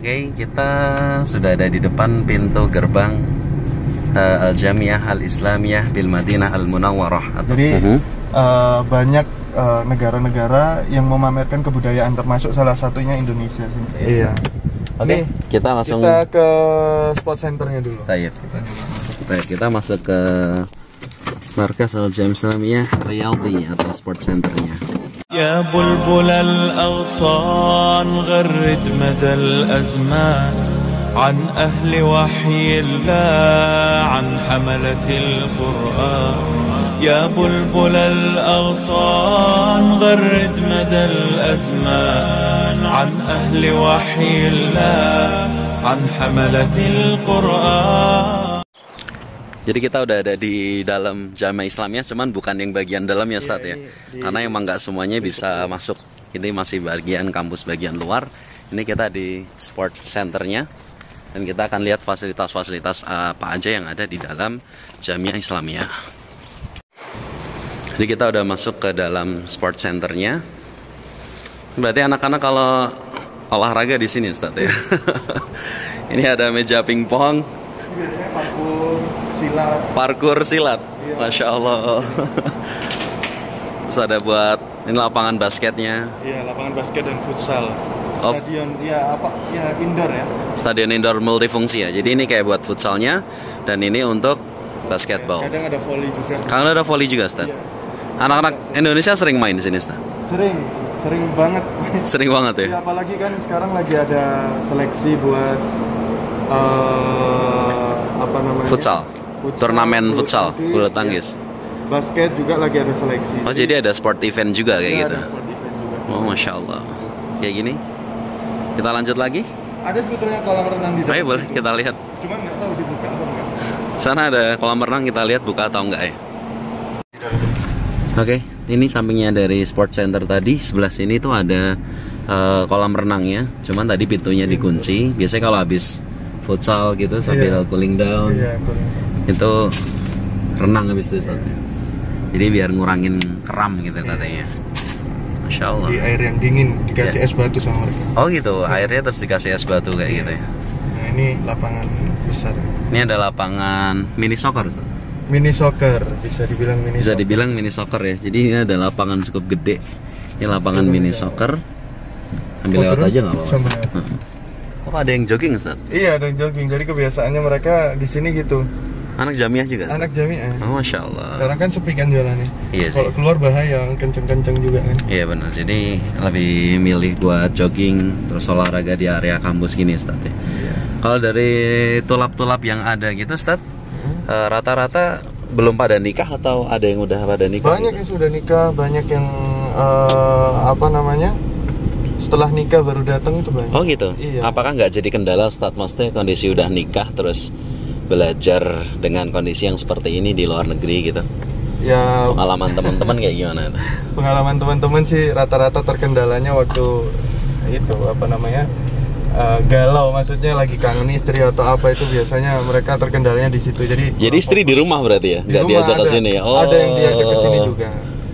Oke, kita sudah ada di depan pintu gerbang Al-Jamiah Al-Islamiyah bil Madinah Al-Munawwarah. Jadi banyak negara-negara yang memamerkan kebudayaan, termasuk salah satunya Indonesia. Iya. Oke, kita langsung ke sport centernya dulu. Baik, kita masuk ke markas Al-Jamiah Islamiyah Riyadhi atau sport centernya. يا بلبل الأغصان غرد مدى الأزمان عن أهل وحي الله عن حملة القرآن يا بلبل الأغصان غرد مدى الأزمان عن أهل وحي الله عن حملة القرآن. Jadi kita udah ada di dalam Jamiah Islamiyah, cuman bukan yang bagian dalamnya, Ustadz ya. Karena emang nggak semuanya bisa masuk. Ini masih bagian kampus bagian luar. Ini kita di sport centernya, dan kita akan lihat fasilitas-fasilitas apa aja yang ada di dalam Jamiah Islamiyah. Jadi kita udah masuk ke dalam sport centernya. Berarti anak-anak kalau olahraga di sini, Ustadz ya. Ini ada meja pingpong. Parkur silat, iya. Masya Allah. Terus ada buat ini lapangan basketnya. Iya, lapangan basket dan futsal. Stadion, indoor ya. Stadion indoor multifungsi ya. Jadi ini kayak buat futsalnya, dan ini untuk basketball. Kadang ada volley juga. Kadang ada volley juga, Ustaz. Iya. Anak-anak Indonesia sering main di sini, Ustaz? Sering banget. Sering banget ya. Ya, apalagi kan sekarang lagi ada seleksi buat futsal. Turnamen futsal, bulu tangkis. Basket juga lagi ada seleksi. Oh, jadi ada sport event juga kayak gitu. Ada sport event juga. Oh, Masya Allah. Kayak gini. Kita lanjut lagi. Ada sebetulnya kolam renang di dalam. Ayo, boleh kita lihat. Cuman nggak tahu dibuka atau enggak. Sana ada kolam renang, kita lihat buka atau enggak ya. Oke, ini sampingnya dari sport center tadi. Sebelah sini tuh ada kolam renangnya. Cuman tadi pintunya dikunci. Biasanya kalau habis futsal gitu sambil cooling down. Itu renang habis itu, Ustaz. Jadi biar ngurangin kram gitu katanya. Masya Allah. Di air yang dingin dikasih es batu sama mereka. Oh gitu, airnya terus dikasih es batu kayak gitu ya. Nah, ini lapangan besar. Ini ada lapangan mini soccer, Ustaz. Mini soccer, bisa dibilang mini. Bisa dibilang mini soccer ya. Jadi ini ada lapangan cukup gede. Ini lapangan mini soccer. Ambil lewat aja nggak apa-apa. Oh, ada yang jogging, Ustaz? Iya, ada yang jogging. Jadi kebiasaannya mereka di sini gitu. Anak Jamiah juga, Ustaz? Anak Jamiah. Oh, Masya Allah. Sekarang kan sepi kan jalannya. Iya sih. Kalau keluar bahaya, kenceng-kenceng juga kan. Iya benar. Jadi lebih milih buat jogging terus olahraga di area kampus gini, Ustaz ya. Iya. Kalau dari tulap-tulap yang ada gitu, Ustaz, rata-rata belum pada nikah atau ada yang udah pada nikah? Banyak yang sudah nikah, banyak yang setelah nikah baru datang itu banyak. Oh gitu? Iya. Apakah nggak jadi kendala, Ustaz? Maksudnya kondisi udah nikah terus belajar dengan kondisi yang seperti ini di luar negeri gitu? Ya, pengalaman teman-teman kayak gimana? Pengalaman teman-teman sih rata-rata terkendalanya waktu itu galau, maksudnya lagi kangen istri atau apa, itu biasanya mereka terkendalanya di situ. Jadi istri di rumah berarti ya? Nggak diajak ke sini ya? Oh. Ada yang diajak ke sini juga.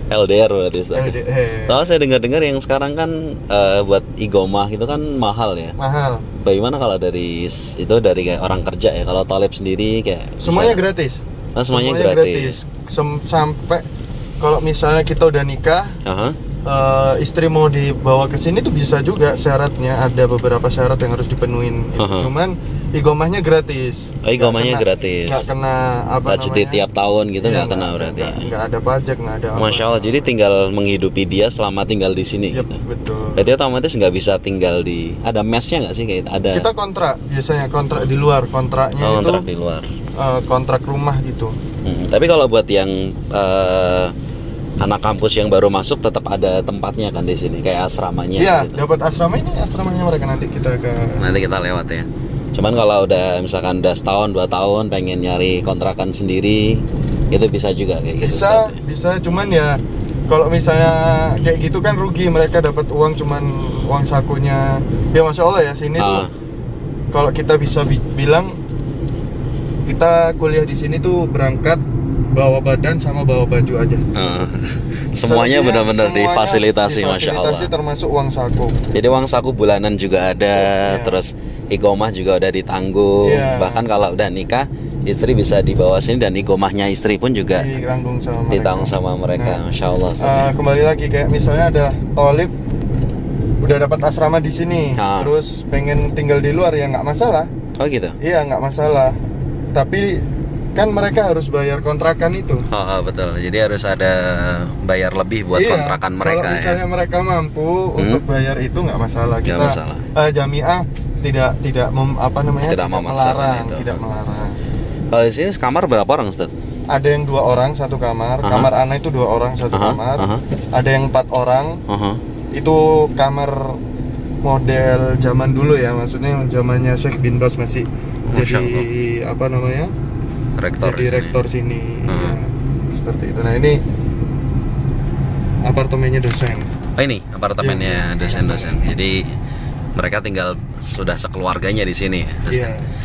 LDR berarti, Ustaz. Kalau saya dengar-dengar yang sekarang kan buat igomah itu kan mahal ya. Mahal. Bagaimana kalau dari kayak orang kerja ya? Kalau talib sendiri kayak semuanya gratis. Nah, semuanya gratis. Sampai kalau misalnya kita udah nikah, istri mau dibawa ke sini tuh bisa juga, syaratnya ada beberapa syarat yang harus dipenuhin. Cuman igomahnya gratis. Oh, igomahnya gratis. Nggak kena tajdid tiap tahun gitu, nggak kena berarti. Nggak ada pajak, nggak ada. Masya Allah. Jadi tinggal menghidupi dia selama tinggal di sini. Yep, gitu. Betul. Berarti otomatis nggak bisa tinggal di. Ada mesnya nggak sih kayak ada? Kita kontrak, biasanya kontrak di luar, kontraknya itu. Kontrak di luar. Kontrak rumah gitu. Tapi kalau buat yang anak kampus yang baru masuk tetap ada tempatnya kan di sini, kayak asramanya. Iya, gitu. dapat asrama, ini asramanya mereka, nanti kita lewat ya. Cuman kalau udah misalkan udah setahun 2 tahun pengen nyari kontrakan sendiri, itu bisa juga kayak gitu. Bisa, cuman ya kalau misalnya kayak gitu kan rugi, mereka dapat uang cuman uang sakunya. Ya Masya Allah ya, sini tuh kalau kita bisa bilang kita kuliah di sini tuh berangkat bawa badan sama bawa baju aja. Semuanya benar-benar difasilitasi, Masya Allah. Termasuk uang saku. Jadi uang saku bulanan juga ada, terus iqomah juga udah ditanggung. Bahkan kalau udah nikah, istri bisa dibawa sini dan iqomahnya istri pun juga ditanggung sama mereka. Masya Allah. Kembali lagi kayak misalnya ada tolib udah dapat asrama di sini, terus pengen tinggal di luar ya nggak masalah. Oh gitu? Iya nggak masalah. Tapi kan mereka harus bayar kontrakan itu. Betul. Jadi harus ada bayar lebih buat kontrakan mereka. Kalau misalnya mereka mampu untuk bayar itu nggak masalah. Kita jamiah tidak melarang. Kalau di sini sekamar berapa orang, Ustaz? Ada yang 2 orang satu kamar. Kamar Ana itu 2 orang satu kamar. Ada yang 4 orang. Itu kamar model zaman dulu ya, maksudnya zamannya Sheikh bin Bas masih jadi apa namanya? Rektor sini. Ya, seperti itu. Nah, ini apartemennya dosen. Oh, ini apartemennya dosen-dosen. Jadi mereka tinggal sudah sekeluarganya di sini.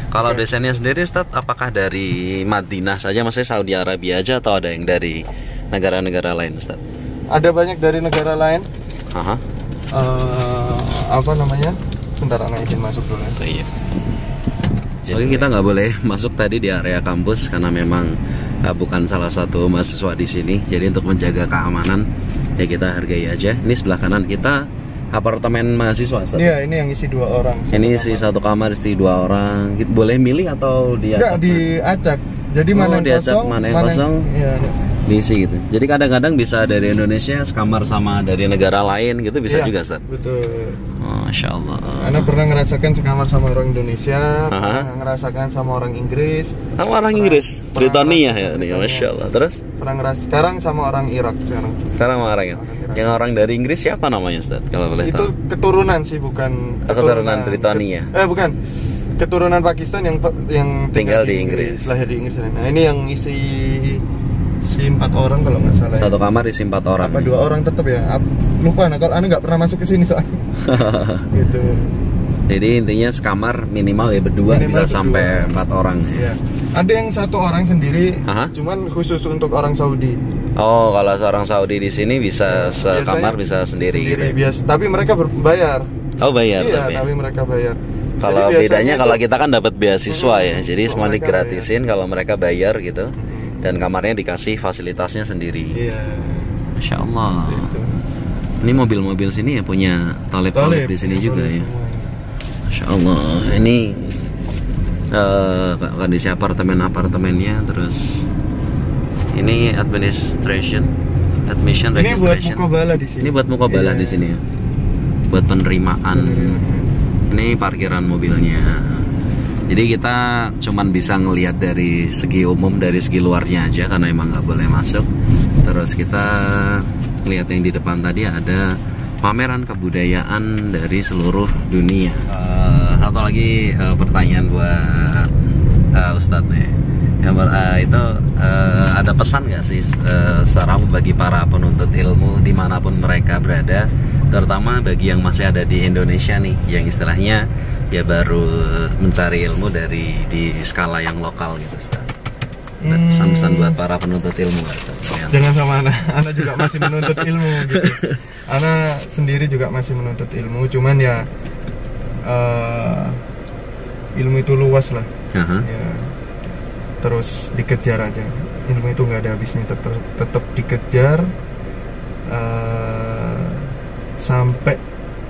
Kalau dosennya sendiri, Ustaz, apakah dari Madinah saja, maksudnya Saudi Arabia aja, atau ada yang dari negara-negara lain, Ustaz? Ada banyak dari negara lain. Apa namanya? Bentar, anak izin masuk dulu. Iya. Jadi kita nggak boleh masuk tadi di area kampus karena memang bukan salah satu mahasiswa di sini. Jadi untuk menjaga keamanan ya kita hargai aja. Ini sebelah kanan kita apartemen mahasiswa. Iya, ini yang isi 2 orang. Ini isi satu kamar isi 2 orang. Boleh milih atau diacak? Enggak, diacak. Jadi mana yang kosong, mana yang kosong diisi gitu. Jadi kadang-kadang bisa dari Indonesia sekamar sama dari negara lain gitu bisa juga, Ustaz. Betul. Masya Allah. Ana pernah ngerasakan sekamar sama orang Indonesia, pernah ngerasakan sama orang Inggris. Sama orang Inggris, Britania ya nih, Masya Allah. Terus? Pernah sekarang sama orang Irak sekarang. Sekarang sama orang Irak. Yang orang dari Inggris siapa namanya, Ustaz? Kalau boleh tahu. Itu keturunan sih, bukan keturunan Britania. Bukan. Keturunan Pakistan yang tinggal di Inggris. Lahir di Inggris. Nah, ini yang isi 4 orang kalau nggak salah. Satu kamar isi 4 orang. Apa 2 orang tetap ya? Lupa, kalau Anda nggak pernah masuk ke sini soalnya. Gitu. Jadi intinya sekamar minimal ya berdua, bisa sampai 4 orang. Iya. Ada yang 1 orang sendiri, cuman khusus untuk orang Saudi. Oh, kalau seorang Saudi di sini bisa sekamar bisa sendiri gitu. Tapi mereka berbayar. Oh, bayar. Iya, tapi mereka bayar. Kalau bedanya kalau kita kan dapat beasiswa ya, jadi semua digratisin kalau mereka bayar gitu, dan kamarnya dikasih fasilitasnya sendiri. Iya. Masya Allah. Ini mobil-mobil sini ya punya toilet di sini juga ya. Masya Allah. Ini kondisi apartemennya, terus ini admission registration. Ini buat mukobala di sini. Ini buat mukobala di sini ya. Buat penerimaan. Ini parkiran mobilnya. Jadi kita cuman bisa ngelihat dari segi umum, dari segi luarnya aja karena emang nggak boleh masuk. Terus kita lihat yang di depan tadi ada pameran kebudayaan dari seluruh dunia. Satu lagi pertanyaan buat Ustadz nih. Itu ada pesan nggak sih secara bagi para penuntut ilmu dimanapun mereka berada, terutama bagi yang masih ada di Indonesia nih, yang istilahnya ya baru mencari ilmu di skala yang lokal gitu, Ustaz. Pesan-pesan buat para penuntut ilmu, Ustaz. Jangan sama Ana juga masih menuntut ilmu gitu. Ana sendiri juga masih menuntut ilmu, cuman ya ilmu itu luas lah. Ya, terus dikejar aja, ilmu itu nggak ada habisnya, tetap dikejar sampai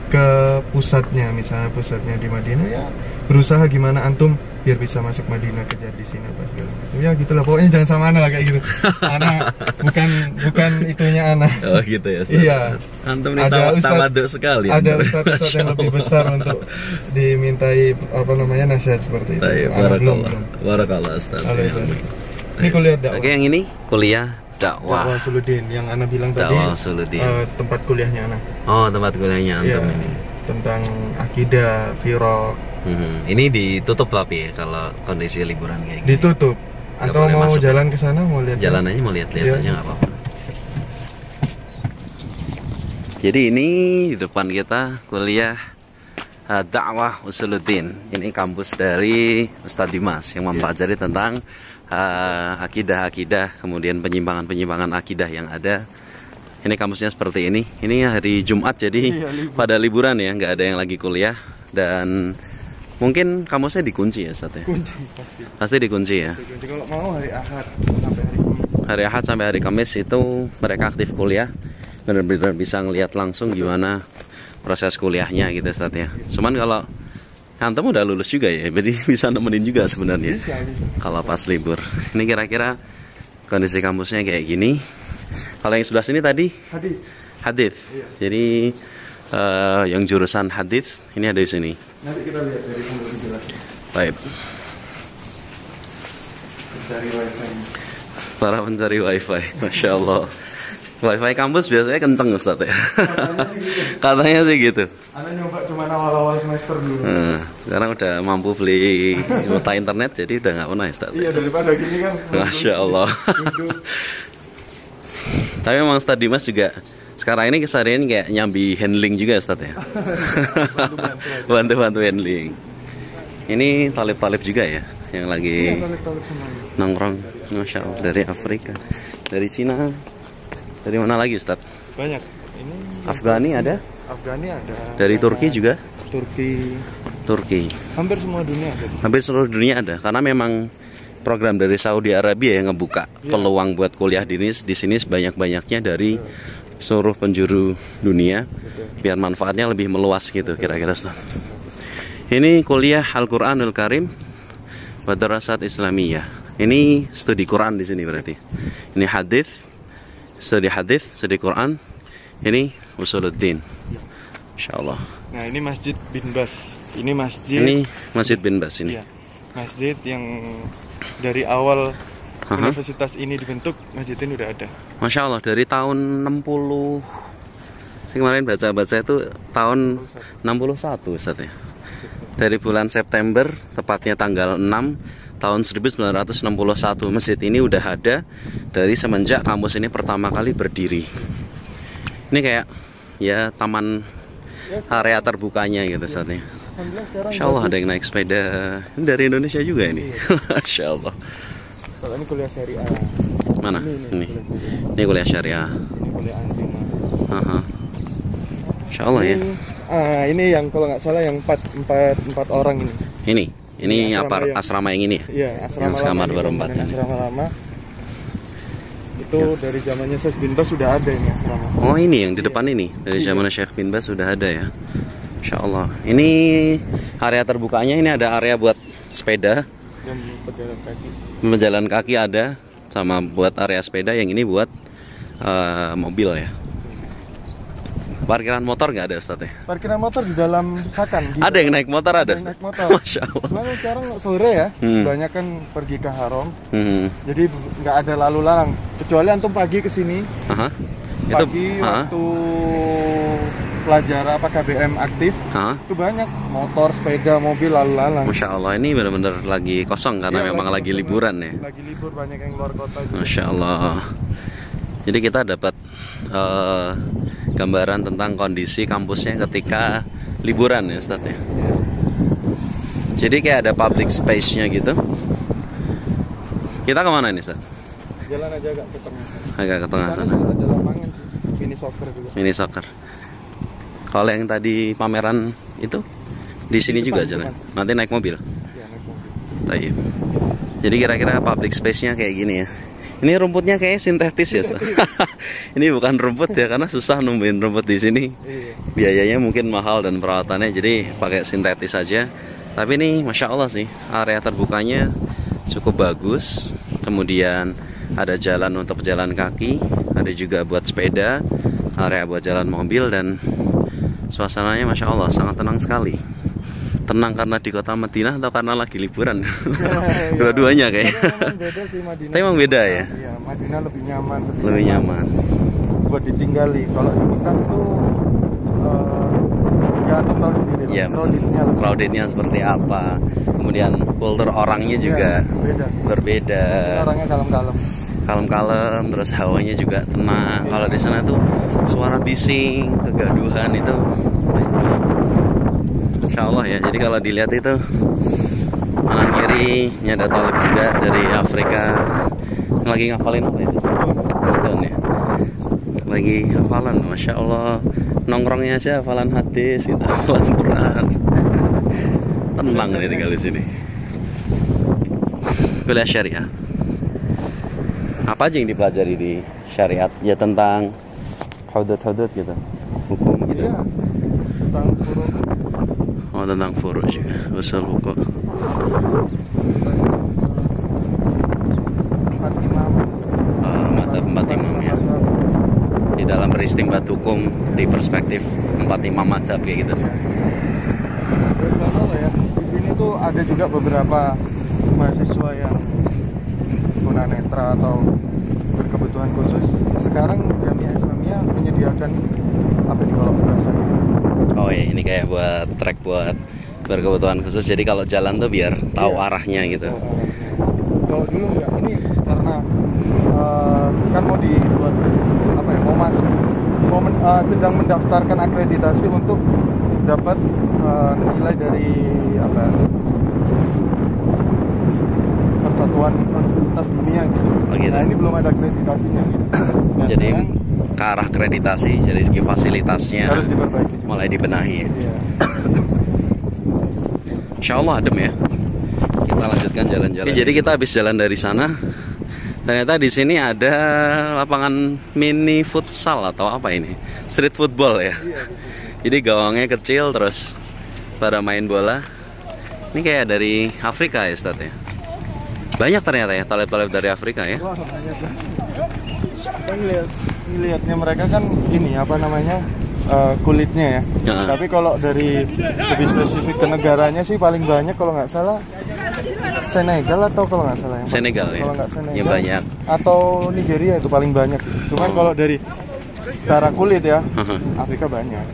ke pusatnya. Misalnya pusatnya di Madinah, ya berusaha gimana antum biar bisa masuk Madinah, kejar di sini apa segala macam. Ya gitulah pokoknya, jangan sama Ana lah kayak gitu. Ana bukan itunya Ana. Oh gitu ya, Ustaz. Iya. Antum ini tawaduk sekali. Ada ustaz yang lebih besar untuk dimintai nasihat seperti itu. Barakallah, Ustaz. Ini kuliah dakwah. Oke, yang ini kuliah dakwah Suluddin yang Ana bilang tadi. Tempat kuliahnya Ana. Oh, tempat kuliahnya antum ini. Tentang akidah, firaq. Ini ditutup tapi ya kalau kondisi liburan kayak gini. Ditutup. Atau mau masuk, jalan ke sana, mau lihat? Jalan aja, mau lihat-lihat aja nggak apa-apa. Jadi ini di depan kita kuliah Dakwah Usuluddin. Ini kampus dari Ustadz Dimas yang mempelajari tentang akidah-akidah, kemudian penyimpangan-penyimpangan akidah yang ada. Ini kampusnya seperti ini. Ini hari Jumat, jadi pada liburan ya, nggak ada yang lagi kuliah. Dan mungkin kampusnya dikunci ya, Ustadz ya? Kunci, pasti dikunci ya. Dikunci. Kalau mau hari Ahad sampai hari Kamis. Hari Ahad sampai hari Kamis itu mereka aktif kuliah, benar-benar bisa ngelihat langsung gimana proses kuliahnya gitu, Ustadz ya. Cuman kalau antum udah lulus juga ya, jadi bisa nemenin juga sebenarnya kalau pas libur. Ini kira-kira kondisi kampusnya kayak gini. Kalau yang sebelah sini tadi hadits. Iya. Jadi yang jurusan hadits ini ada di sini. Nanti kita lihat dari sumber penjelasan. Baik. Dari wifi. Para pencari wifi, masya Allah. Wifi kampus biasanya kenceng, Ustadz ya. Katanya sih gitu. Anda nyoba cuma awal-awal semester dulu. Sekarang udah mampu beli kuota internet, jadi udah nggak pernah, Ustadz. Iya, daripada gini kan. Masya Allah. Tapi memang Ustadz Dimas juga sekarang ini keseharian kayak nyambi handling juga, Ustadz ya. Bantu-bantu handling. Ini talib-talib juga ya, yang lagi nongkrong. Masya Allah, dari Afrika, dari Cina. Dari mana lagi, Ustaz? Banyak. Ini Afghani ada? Afghani ada. Dari Turki juga? Turki. Hampir semua dunia ada. Hampir seluruh dunia ada. Karena memang program dari Saudi Arabia yang ngebuka peluang buat kuliah di sini sebanyak-banyaknya dari seluruh penjuru dunia. Biar manfaatnya lebih meluas gitu kira-kira, Ustaz. Ini kuliah Al-Qur'anul Karim Madrasat Islamiyah. Ini studi Quran di sini berarti. Ini hadis. Studi hadis, studi Quran. Ini Usuluddin. Insyaallah. Nah, ini Masjid Bin Bas. Ini Masjid Bin Bas ini. Iya. Masjid yang dari awal universitas ini dibentuk, masjid ini udah ada. Masya Allah, dari tahun 60. Saya kemarin baca-baca itu tahun 61, Ustaz ya. Dari bulan September, tepatnya tanggal 6 tahun 1961, masjid ini udah ada dari semenjak kampus ini pertama kali berdiri. Ini kayak ya taman area terbukanya gitu saatnya. Insya Allah ada yang naik sepeda. Ini dari Indonesia juga ini. Masya Allah. Kalau ini kuliah syariah. Mana? Ini kuliah syariah. Ini kuliah antima. Insya Allah ya. Ini yang kalau nggak salah yang empat orang ini. Ini asrama yang ini ya? Iya, asrama yang sekamar berempat kan? Asrama lama. Itu dari zamannya Syekh Bin Bas sudah ada ini asrama. Oh, ini yang di depan ini. Dari zaman Syekh Bin Bas sudah ada ya. Insya Allah. Ini area terbukanya, ini ada area buat sepeda dan pejalan kaki. Pejalan kaki ada, sama buat area sepeda. Yang ini buat mobil ya. Parkiran motor nggak ada, Ustaz ya? Parkiran motor di dalam Sakan. Ada yang naik motor, ada. Naik motor. Masya Allah. Lalu sekarang sore ya, banyak kan pergi ke Haram. Jadi nggak ada lalu lalang. Kecuali antum pagi ke sini. Pagi waktu pelajaran KBM aktif, itu banyak motor, sepeda, mobil lalu lalang. Masya Allah, ini benar-benar lagi kosong karena memang lagi liburan ya. Lagi libur, banyak yang luar kota juga. Masya Allah. Jadi kita dapat gambaran tentang kondisi kampusnya ketika liburan ya, Ustaz ya. Jadi kayak ada public space-nya gitu. Kita kemana nih, Ustaz? Jalan aja agak ke tengah. Agak ke tengah sana. Ada lapangan sih, mini soccer juga. Mini soccer. Kalau yang tadi pameran itu di sini juga jalan. Nanti naik mobil. Iya, naik mobil. Tayyib. Jadi kira-kira public space-nya kayak gini ya. Ini rumputnya kayak sintetis ya, Ustaz. Ini bukan rumput ya, karena susah numbuhin rumput di sini. Biayanya mungkin mahal dan perawatannya, jadi pakai sintetis saja. Tapi ini Masya Allah sih, area terbukanya cukup bagus. Kemudian ada jalan untuk pejalan kaki, ada juga buat sepeda, area buat jalan mobil, dan suasananya Masya Allah sangat tenang sekali. Tenang karena di kota Madinah atau karena lagi liburan? Dua-duanya kayak. Beda sih Madinah. Tapi emang beda ya? Iya, Madinah lebih nyaman. Lebih nyaman. Buat ditinggali. Kalau di Mekah tuh ya antum tahu sendiri lah. Ya, crowdednya seperti apa. Kemudian kultur orangnya juga berbeda. Orangnya kalem-kalem. Kalem-kalem, terus hawanya juga tenang. Kalau di sana tuh suara bising, kegaduhan itu. Insya Allah ya. Jadi kalau dilihat itu kanan kiri ada Thalib juga dari Afrika. Lagi ngafalin apa itu? Nonton ya. Lagi hafalan, masya Allah. Nongkrongnya aja hafalan hadis, gitu, hafalan Quran. Tenang nih tinggal di sini. Kuliah syariah. Apa aja yang dipelajari di syariat? Ya tentang hudud-hudud gitu, hukum gitu. Iya, tentang furu'. Oh, tentang furu' juga, usul hukum. Empat imam ya. Di dalam beristimbat hukum di perspektif 4 imam mazhab kayak gitu. Ya. Di sini tuh ada juga beberapa mahasiswa yang tunanetra atau berkebutuhan khusus. Sekarang Jamiah Islamiyah menyediakan apa nih kalau bahasanya? Oh iya, ini kayak buat trek buat berkebutuhan khusus. Jadi kalau jalan tuh biar tahu arahnya gitu. Kalau dulu enggak, ini karena kan mau dibuat apa ya? Mau masuk, sedang mendaftarkan akreditasi untuk dapat nilai dari apa? Persatuan Universitas Dunia gitu. Oh, gitu. Nah ini belum ada akreditasinya gitu. Nah, jadi ke arah akreditasi, jadi segi fasilitasnya harus diperbaiki. Mulai dibenahi. Iya. Insya Allah adem ya. Kita lanjutkan jalan-jalan. Jadi kita habis jalan dari sana. Ternyata di sini ada lapangan mini futsal atau apa ini? Street football ya. Jadi gawangnya kecil terus pada main bola. Ini kayak dari Afrika ya Ustaz ya. Banyak ternyata ya talib-talib dari Afrika ya. Wah, banyak banget. Kan lihatnya mereka kan ini apa namanya? Kulitnya ya. Tapi kalau dari lebih spesifik ke negaranya sih paling banyak kalau nggak salah Senegal atau kalau nggak salah yang Senegal ya. Kalau nggak Senegal yang banyak. Atau Nigeria itu paling banyak. Cuman kalau dari cara kulit ya, Afrika banyak.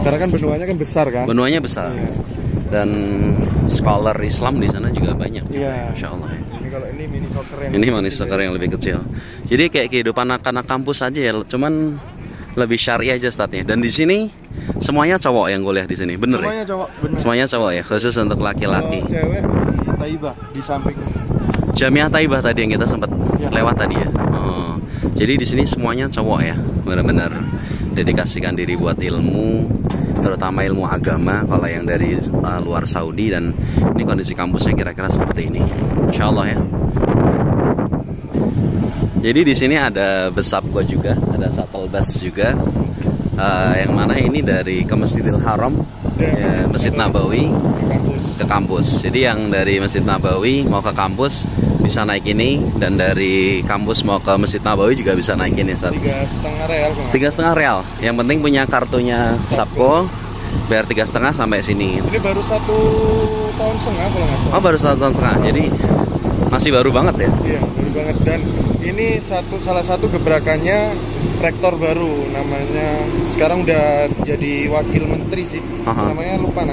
Karena kan benuanya kan besar kan. Benuanya besar. Iya. Dan scholar Islam di sana juga banyak. Iya. Insya Allah. Ini kalau ini mini soccer yang ini mini soccer yang lebih kecil. Jadi kayak kehidupan anak-anak kampus aja ya. Cuman lebih syariah aja statnya. Dan di sini semuanya cowok yang kuliah di sini, bener semuanya ya? Cowok, bener. Semuanya cowok ya, khusus untuk laki-laki. Cewek Taibah di samping. Jamiah Taibah tadi yang kita sempat ya. Lewat tadi ya. Oh. Jadi di sini semuanya cowok ya, benar-benar dedikasikan diri buat ilmu, terutama ilmu agama. Kalau yang dari luar Saudi, dan ini kondisi kampusnya kira-kira seperti ini. Insya Allah ya. Jadi di sini ada Besapko juga, ada shuttle bus juga, yang mana ini dari ke Masjidil Haram, ya, Masjid Nabawi ke kampus. Jadi yang dari Masjid Nabawi mau ke kampus bisa naik ini, dan dari kampus mau ke Masjid Nabawi juga bisa naik ini. 3,5 real. 3,5 real. Yang penting punya kartunya Sapko, bayar 3,5 sampai sini. Ini baru 1,5 tahun kalau nggak salah. Oh, baru 1,5 tahun. Jadi masih baru banget ya. Iya, baru banget. Dan ini salah satu gebrakannya rektor baru, namanya sekarang udah jadi wakil menteri sih. Namanya lupa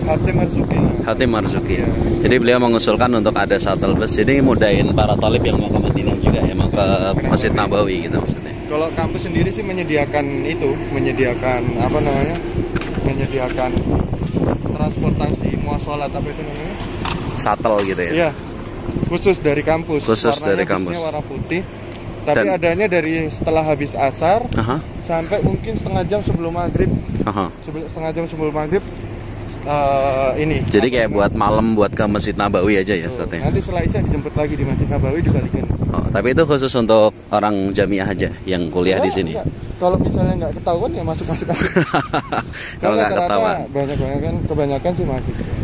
Hatim Marzuki. Hatim Marzuki. Ya. Jadi beliau mengusulkan untuk ada shuttle bus. Jadi mudahin para talib yang mau ke Madinah juga ya, mau ke Masjid Nabawi gitu maksudnya. Kalau kampus sendiri sih menyediakan apa namanya? Menyediakan transportasi muasalat apa itu namanya? Shuttle gitu ya. Iya. Khusus dari kampus. Khusus warnanya dari kampus. Warna putih. Tapi adanya dari setelah habis asar sampai mungkin setengah jam sebelum maghrib. Setengah jam sebelum maghrib ini. Jadi kayak buat malam buat ke Masjid Nabawi aja ya Ustaz ya. Nanti setelah isya dijemput lagi di Masjid Nabawi, dibalikin. Oh, tapi itu khusus untuk orang jamiah aja yang kuliah di sini. Kalau misalnya nggak ketahuan ya masuk aja. Kalau nggak ketahuan. Kebanyakan sih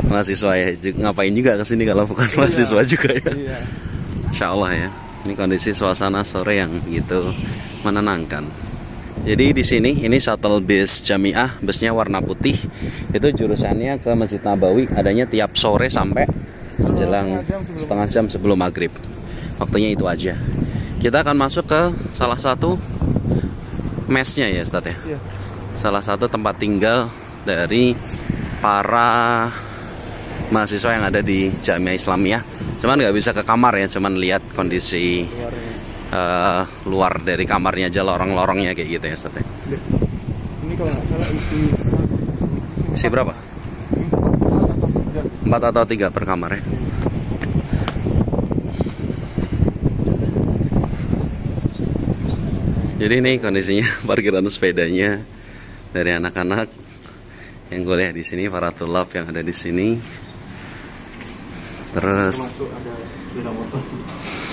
mahasiswa ya. Ngapain juga ke sini kalau bukan mahasiswa juga ya. Iya. Insya Allah ya. Ini kondisi suasana sore yang gitu menenangkan. Jadi di sini ini shuttle bus Jamiah, busnya warna putih. Itu jurusannya ke Masjid Nabawi, adanya tiap sore sampai menjelang setengah jam sebelum maghrib. Waktunya itu aja. Kita akan masuk ke salah satu mesnya ya Ustaz ya. Iya. Salah satu tempat tinggal dari para mahasiswa yang ada di Jamiah Islamiyah. Cuman nggak bisa ke kamar ya, cuman lihat kondisi luar dari kamarnya aja, lorong-lorongnya kayak gitu ya Ustaz ya. Ini kalau nggak salah isi Isi berapa? 4 atau 3 per kamar ya. Jadi ini kondisinya parkiran sepedanya dari anak-anak yang kuliah di sini, para tulab yang ada di sini. Terus,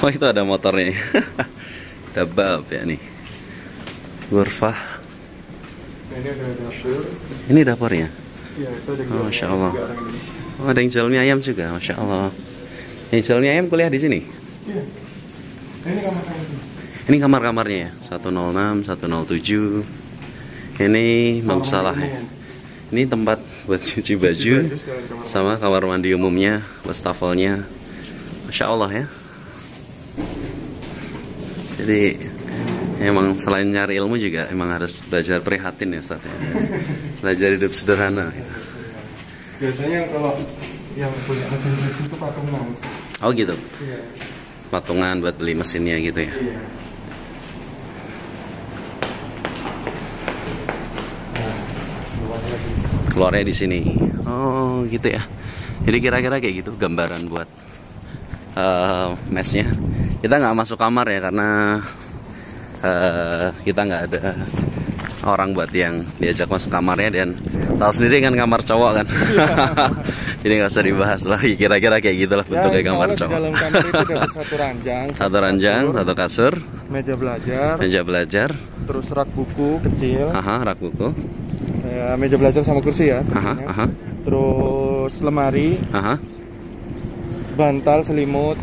oh itu ada motornya. Dabab ya nih. Ghurfah. Ini dapurnya. Oh, Masya Allah. Oh, ada yang jual mie ayam juga, Masya Allah. Yang jual mie ayam kuliah di sini. Ini kamar-kamarnya ya, 106, 107. Ini Bang Salah ya. Ini tempat buat cuci baju, sama kamar mandi umumnya, wastafelnya. Masya Allah ya. Jadi emang selain nyari ilmu juga emang harus belajar prihatin ya Ustaz ya. Belajar hidup sederhana. Biasanya kalau yang punya mesin itu patungan. Oh gitu. Iya. Patungan buat beli mesinnya gitu ya. Iya. Keluarnya di sini. Oh gitu ya. Jadi kira-kira kayak gitu gambaran buat mesnya. Kita nggak masuk kamar ya karena kita nggak ada orang buat yang diajak masuk kamarnya, dan tahu sendiri kan kamar cowok kan. Jadi nggak usah dibahas lagi. Kira-kira kayak gitulah bentuknya kamar cowok. Dalam kamar itu dapat satu ranjang, satu kasur, meja belajar, terus rak buku kecil, rak buku. Ya, meja belajar sama kursi ya. Terus lemari, bantal, selimut,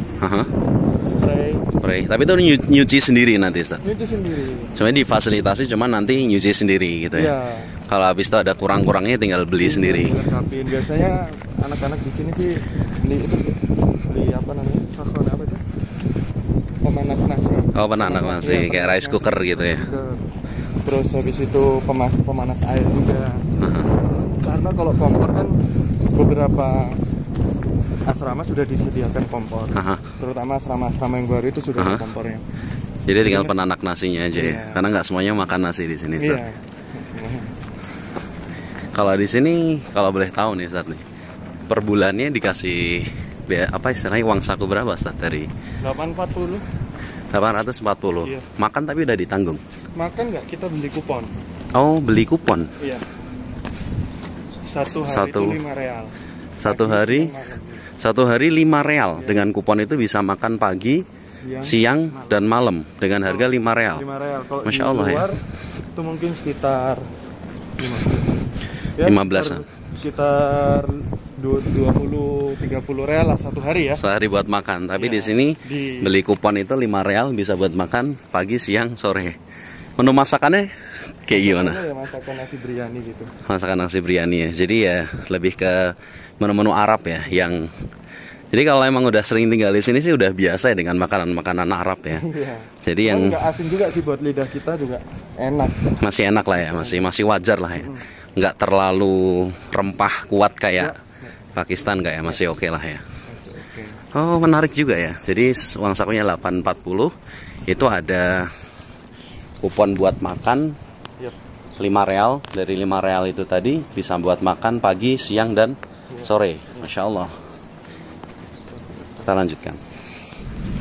spray. Tapi itu nyuci sendiri nanti, Ustaz? Nyuci sendiri. Cuma difasilitasi, cuma nanti nyuci sendiri gitu ya. Kalau habis itu ada kurang-kurangnya tinggal beli sendiri. Biasanya anak-anak di sini sih beli apa namanya? Sakon apa itu? Pemanas nasi. Oh, pemanas nasi, kayak rice cooker gitu ya. Terus habis itu pemanas air juga. Karena kalau kompor kan beberapa asrama sudah disediakan kompor. Terutama asrama-asrama yang baru itu sudah ada kompornya. Jadi tinggal penanak nasinya aja ya. Karena nggak semuanya makan nasi di sini. Iya. Kalau di sini, kalau boleh tahu nih Ustaz nih, per bulannya dikasih apa istilahnya uang saku berapa Ustaz dari? 840. 840. Iya. Makan tapi udah ditanggung. Makan nggak, kita beli kupon. Oh, beli kupon. Iya. Satu hari itu 5 real. Satu hari 5 real. Iya. Dengan kupon itu bisa makan pagi, siang dan malam dengan harga 5 real. 5 real. Kalau Masya di Allah luar, ya. Itu mungkin sekitar 15-an. Sekitar 20-30 real lah satu hari ya. Sehari buat makan. Tapi di sini beli kupon itu 5 real bisa buat makan pagi, siang, sore. Menu masakannya kayak gimana? Ya, masakan nasi biryani gitu. Masakan nasi biryani ya. Jadi ya lebih ke menu-menu Arab ya. Yang jadi kalau emang udah sering tinggal di sini sih udah biasa ya dengan makanan-makanan Arab ya. Jadi yang nggak asing juga sih buat lidah kita juga enak. Masih enak lah ya. Masih wajar lah ya. Nggak terlalu rempah kuat kayak Pakistan nggak ya, masih oke lah ya. Oh, menarik juga ya. Jadi uang sakunya 840. Itu ada kupon buat makan 5 real. Dari 5 real itu tadi bisa buat makan pagi, siang dan sore. Masya Allah. Kita lanjutkan.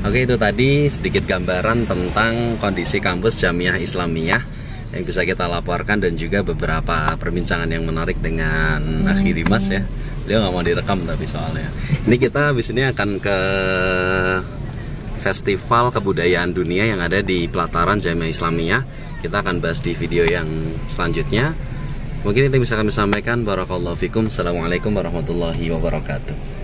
Oke, itu tadi sedikit gambaran tentang kondisi kampus Jamiah Islamiyah yang bisa kita laporkan, dan juga beberapa perbincangan yang menarik dengan Akhi Dimas ya. Dia nggak mau direkam tapi soalnya. Ini kita habis ini akan ke Festival Kebudayaan Dunia yang ada di pelataran Jamiah Islamiyah. Kita akan bahas di video yang selanjutnya. Mungkin itu bisa kami sampaikan. Barakallahu fikum. Assalamualaikum warahmatullahi wabarakatuh.